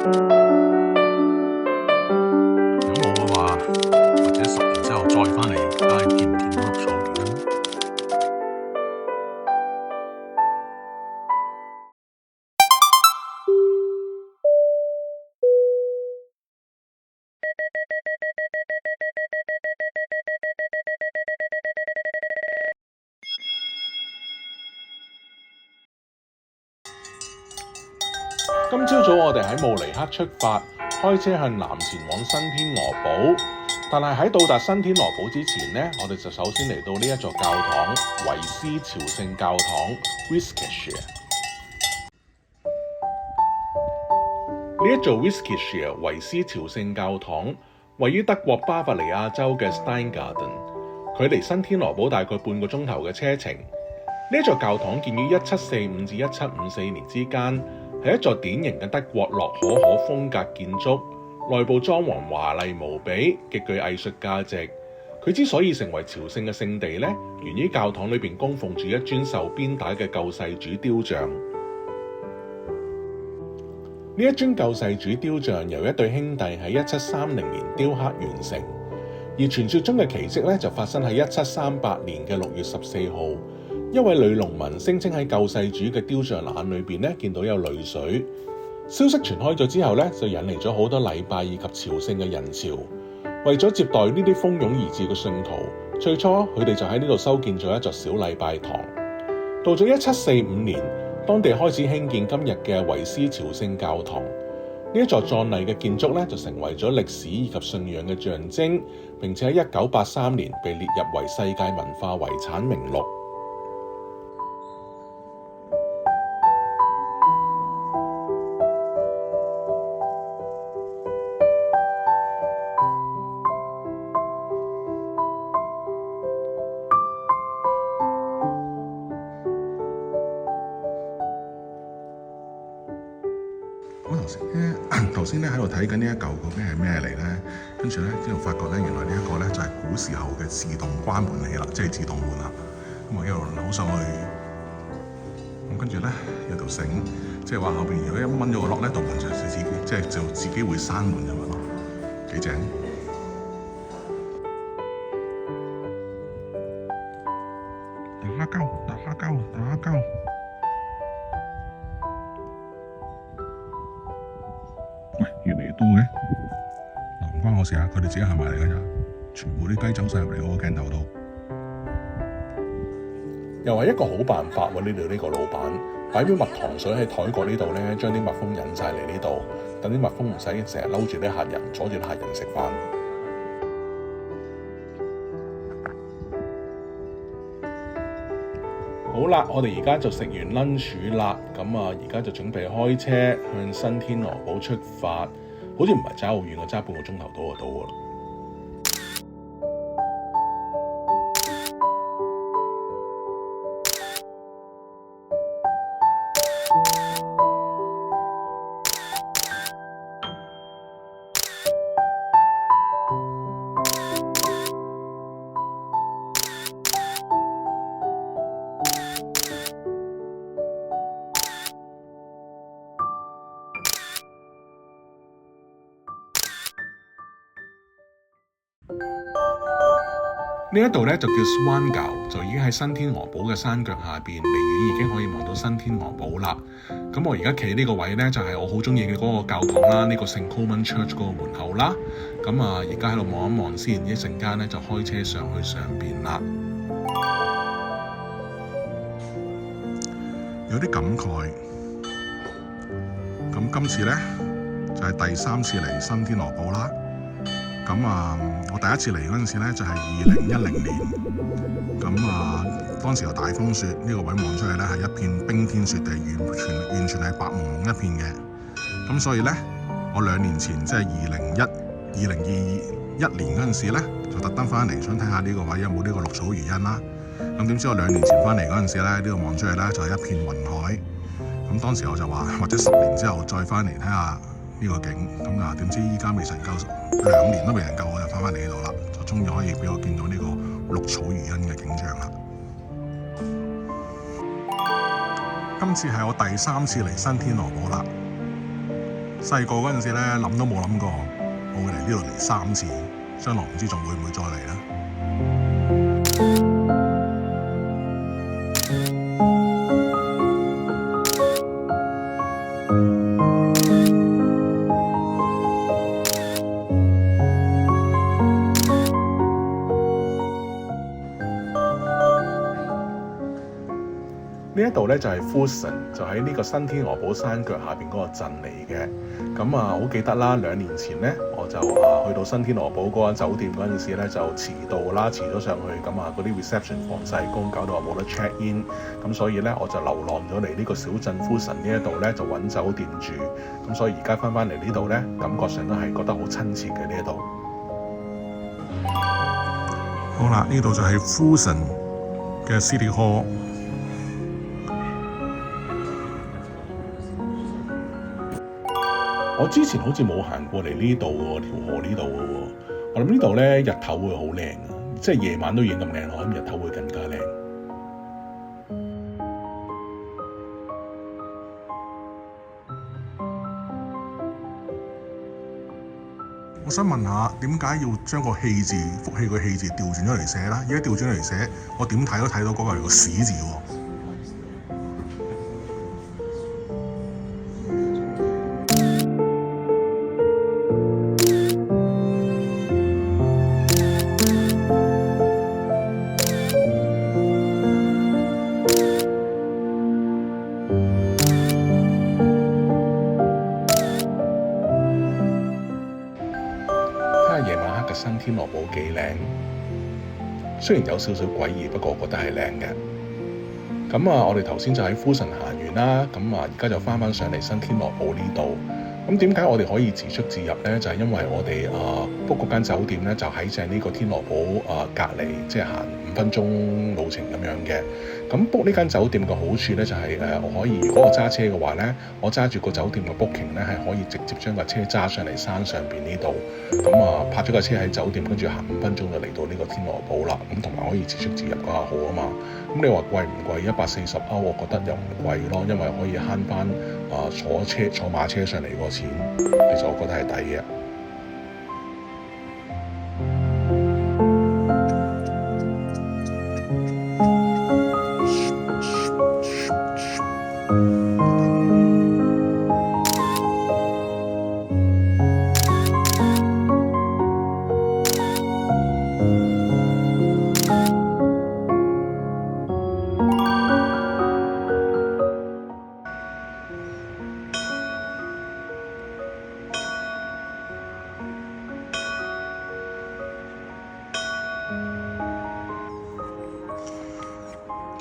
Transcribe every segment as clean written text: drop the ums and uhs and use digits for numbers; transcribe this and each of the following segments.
如果冇嘅話，或者10年之後再返嚟，睇下見唔見到綠草如茵。今朝早我哋喺慕尼克出發，開車向南前往新天鵝堡。但係喺到達新天鵝堡之前呢，我哋就首先嚟到呢一座教堂——維斯朝聖教堂 （Whiskeshire）。呢一座 Whiskeshire 維斯朝聖教堂位於德國巴伐利亞州嘅 Steingarten， 距離新天鵝堡大概半個鐘頭嘅車程。呢一座教堂建於1745至1754年之間，係一座典型嘅德國洛可可風格建築，內部裝潢華麗無比，極具藝術價值。佢之所以成為朝聖嘅聖地呢，源於教堂裏邊供奉住一尊受鞭打嘅救世主雕像。呢一尊救世主雕像由一對兄弟喺1730年雕刻完成，而傳說中嘅奇蹟咧就發生喺1738年嘅6月14號。一位女農民聲稱喺救世主嘅雕像眼裏邊咧見到有淚水。消息傳開咗之後咧，就引嚟咗好多禮拜以及朝聖嘅人潮。為咗接待呢啲蜂擁而至嘅信徒，最初佢哋就喺呢度修建咗一座小禮拜堂。到咗1745年，當地開始興建今日嘅維斯朝聖教堂。呢一座壯麗嘅建築咧就成為咗歷史以及信仰嘅象徵，並且喺1983年被列入為世界文化遺產名錄。頭先咧喺度睇緊呢一嚿究竟係咩嚟咧？跟住咧之後發覺咧，原來呢一個咧就係古時候嘅自動關門器啦，即係自動門啦。咁我一路扭上去，咁跟住咧有條繩，即係話後邊如果一掹咗個落咧，道門就自己會閂門咁樣咯，幾正！打蝦膠。喂，越嚟越多嘅，唔關我事啊！佢哋自己行埋嚟㗎咋，全部啲雞走晒入嚟我個鏡頭度。又係一個好辦法喎！呢度呢個老闆擺杯蜜糖水喺台角呢度咧，將啲蜜蜂引晒嚟呢度，等啲蜜蜂唔使成日嬲住啲客人，阻住啲客人食飯。好啦，我哋而家就食完 lunch 啦，咁啊而家就準備開車向新天鵝堡出發，好似唔係揸好遠，我揸半個鐘頭到就到㗎啦。呢一度咧就叫 Swangal， 就已經喺新天鵝堡嘅山腳下邊，離遠已經可以望到新天鵝堡啦。咁我而家企呢個位咧就係我好中意嘅嗰個教堂啦，呢個聖 Coleman Church 嗰個門口啦。咁啊，而家喺度望一望先，一陣間咧就開車上去上邊啦。有啲感慨。咁今次咧就係第3次嚟新天鵝堡啦。咁啊，我第一次嚟嗰陣時咧就係2010年，咁當時有大風雪，呢個位望出去咧係一片冰天雪地，完全係白蒙蒙一片嘅。咁所以咧，我2年前即係2021年嗰陣時咧，就特登翻嚟想睇下呢個位有冇呢個綠草如茵啦。咁點知我2年前翻嚟嗰陣時咧，呢度望出去咧就係一片雲海。咁當時我就話，或者10年之後再翻嚟睇下呢個景。咁啊，點知依家未曾夠2年都未能夠，我就翻嚟呢度啦，就終於可以俾我見到呢個綠草如茵嘅景象啦。今次係我第3次嚟新天鵝堡啦。細個嗰陣時咧，諗都冇諗過我會嚟呢度嚟3次，將來唔知仲會唔會再嚟咧。呢一度咧就係 Fulton，就喺呢個新天鵝堡山腳下邊嗰個鎮嚟嘅。咁好記得啦，2年前咧我就去到新天鵝堡嗰間酒店嗰陣時咧就遲到啦，遲咗上去，咁嗰啲 reception 防曬工搞到我冇得 check in，咁所以咧我就流浪咗嚟呢個小鎮 Fulton 呢一度咧就揾酒店住，咁所以而家翻嚟呢度咧感覺上都係覺得好親切嘅呢一度。好啦，呢度就係 Fulton 嘅 City Hall。我之前好似冇行過嚟呢度喎，條河呢度嘅喎。我諗呢度咧日頭會好靚啊，即係夜晚都已經咁靚，我諗日頭會更加靚。我想問下，點解要將個氣字福氣個氣字調轉咗嚟寫啦？而家調轉咗嚟寫，我點睇都睇到嗰個係個屎字喎。夜晚黑嘅新天鵝堡幾靚，雖然有少少詭異，不過我覺得係靚嘅。咁我哋頭先就喺 Fulton 行完啦，咁而家就翻上嚟新天鵝堡呢度。咁點解我哋可以自出自入呢？就係因為我哋book 嗰間酒店呢，就喺正呢個天鵝堡隔離，即係行5分鐘路程咁樣嘅。咁 book 呢間酒店嘅好處呢，就係我可以，如果我揸車嘅話呢，我揸住個酒店嘅 booking 呢，係可以直接將架車揸上嚟山上邊呢度。咁泊咗架車喺酒店，跟住行5分鐘就嚟到呢個天鵝堡啦。咁同埋可以自出自入嗰下好啊嘛。咁你話貴唔貴？140歐，我覺得又唔貴咯，因為可以慳翻坐馬車上嚟個錢，其實我覺得係抵嘅。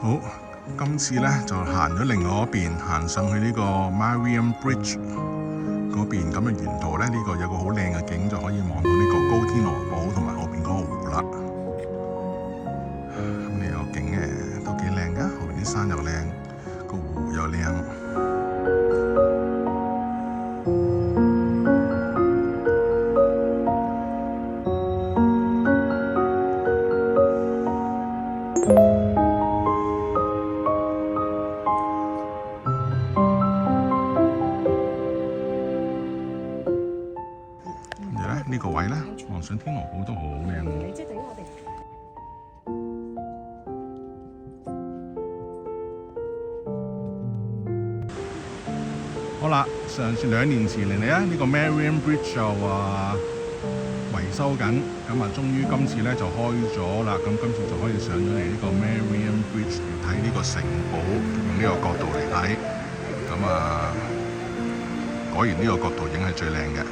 好，今次咧就行咗另外一邊，行上去呢個 Mariam Bridge 嗰邊，咁嘅沿途咧呢個有個好靚嘅景，就可以望到呢個高天鵝堡同埋後邊嗰個湖啦。咁呢個景都幾靚噶，後邊啲山又靚，個湖又靚。呢個位咧，望上天鵝堡都好靚喎。即係等於我哋。好啦，上次2年前嚟呢，呢個 Mariam Bridge 就維修緊，咁終於今次咧就開咗啦。咁今次就可以上咗嚟呢個 Mariam Bridge 睇呢個城堡，用呢個角度嚟睇。咁果然呢個角度影係最靚嘅。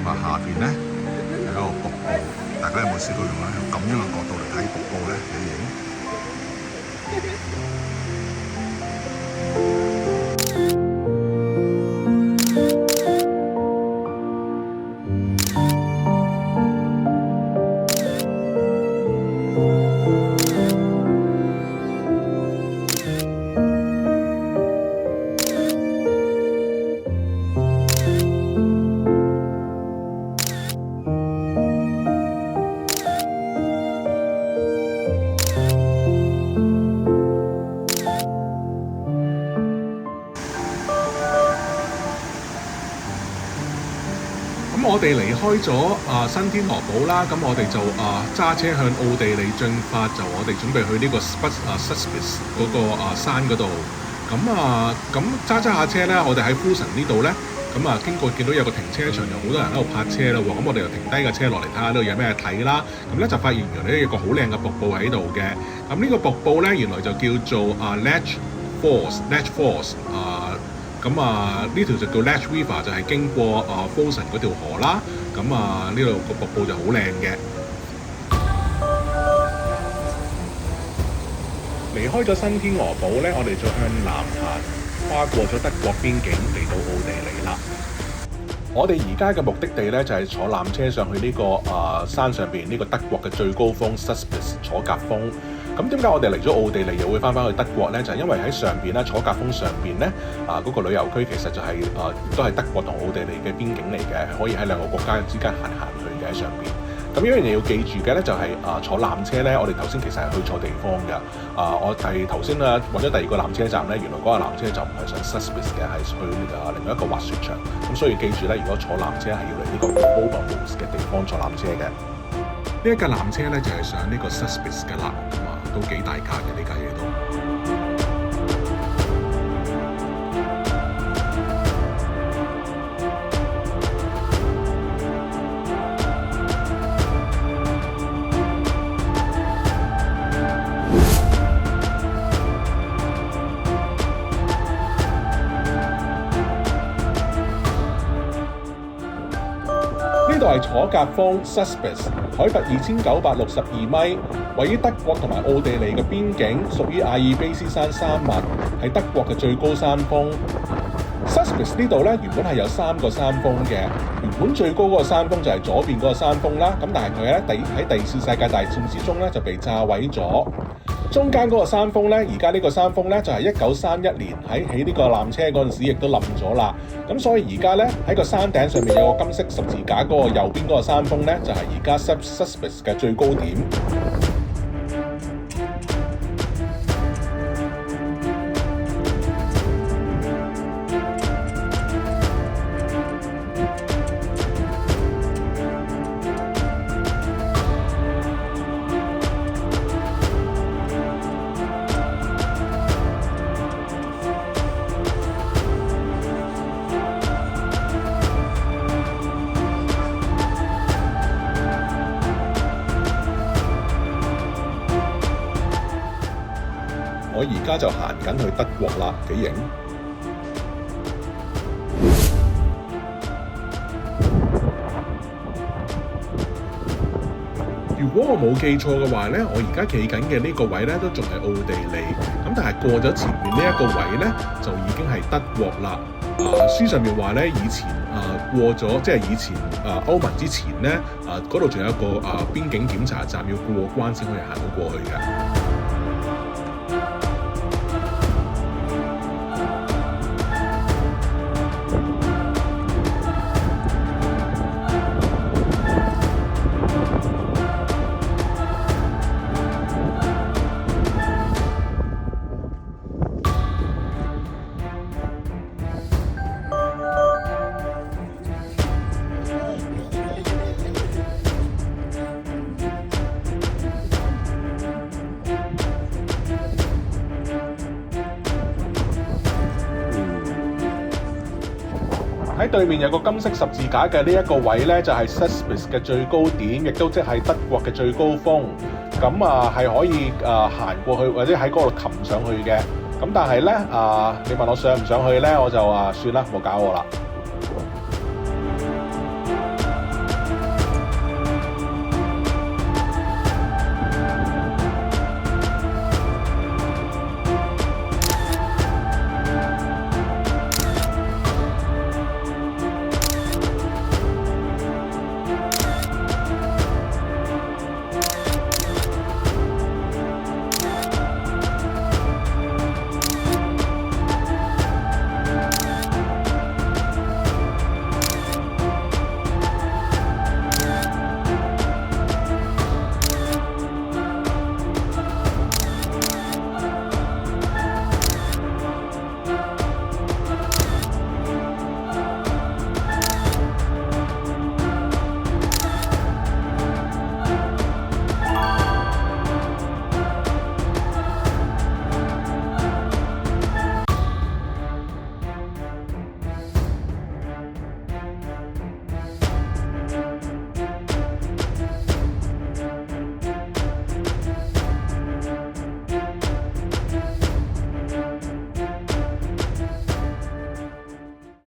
咁下邊咧有一個瀑布，大家有冇試過用咁樣嘅角度嚟睇瀑布咧？你影？我哋離開咗新天鵝堡啦，咁我哋就揸車向奧地利進發，就我哋準備去呢個Suspis 嗰個山嗰度。咁揸下車咧，我哋喺夫神呢度咧，經過見到有個停車場，有好多人喺度泊車啦喎，咁我哋就停低架車落嚟睇下呢度有咩睇啦。咁咧就發現原來咧有個好靚嘅瀑布喺度嘅。咁呢個瀑布咧原來就叫做Lech Falls。呢條就叫 Lech River， 就係經過夫神嗰條河啦。呢度個瀑布就好靚嘅。離開咗新天鵝堡咧，我哋就向南行，跨過咗德國邊境嚟到奧地利啦。我哋而家嘅目的地咧就係坐纜車上去呢個山上邊呢個德國嘅最高峰 Suspis 楚格峰。咁點解我哋嚟咗奧地利又會翻去德國咧？就係因為喺上邊咧楚格峰上邊咧嗰個旅遊區其實就係都係德國同奧地利嘅邊境嚟嘅，可以喺兩個國家之間行去嘅喺上邊。咁一樣嘢要記住嘅咧就係坐纜車咧，我哋頭先其實係去錯地方㗎。我係頭先揾咗第二個纜車站咧，原來嗰個纜車就唔係上 Suspis 嘅，係去另外一個滑雪場。咁所以記住咧，如果坐纜車係要嚟呢個 Obermoos 嘅地方坐纜車嘅。呢一架纜車咧就係上呢個 Suspis 嘅啦，都幾大架嘅呢架嘢都。呢度係楚格峰 Suspis， 海拔2962米，位於德國同埋奧地利嘅邊境，屬於阿爾卑斯山山脈，係德國嘅最高山峰。Suspis 呢度咧原本係有3個山峰嘅，原本最高嗰個山峰就係左邊嗰個山峰啦，咁但係佢咧喺第2次世界大戰之中咧就被炸毀咗。中間嗰個山峰咧，而家呢個山峰咧就係1931年喺起呢個纜車嗰陣時，亦都冧咗啦。咁所以而家咧喺個山頂上面有個金色十字架嗰個右邊嗰個山峰咧，就係而家 Suspis 嘅最高點。我而家就行緊去德國啦，幾型！如果我冇記錯嘅話咧，我而家企緊嘅呢個位咧都仲係奧地利，咁但係過咗前面呢一個位咧就已經係德國啦。書上面話咧，以前過咗即係以前歐盟之前咧，嗰度仲有一個邊境檢查站要過關先可以行到過去嘅。喺對面有個金色十字架嘅呢一個位咧，就係 Suspis 嘅最高點，亦都即係德國嘅最高峰。咁係可以行過去或者喺嗰度擒上去嘅。咁但係咧你問我上唔上去咧，我就算啦，冇搞我啦。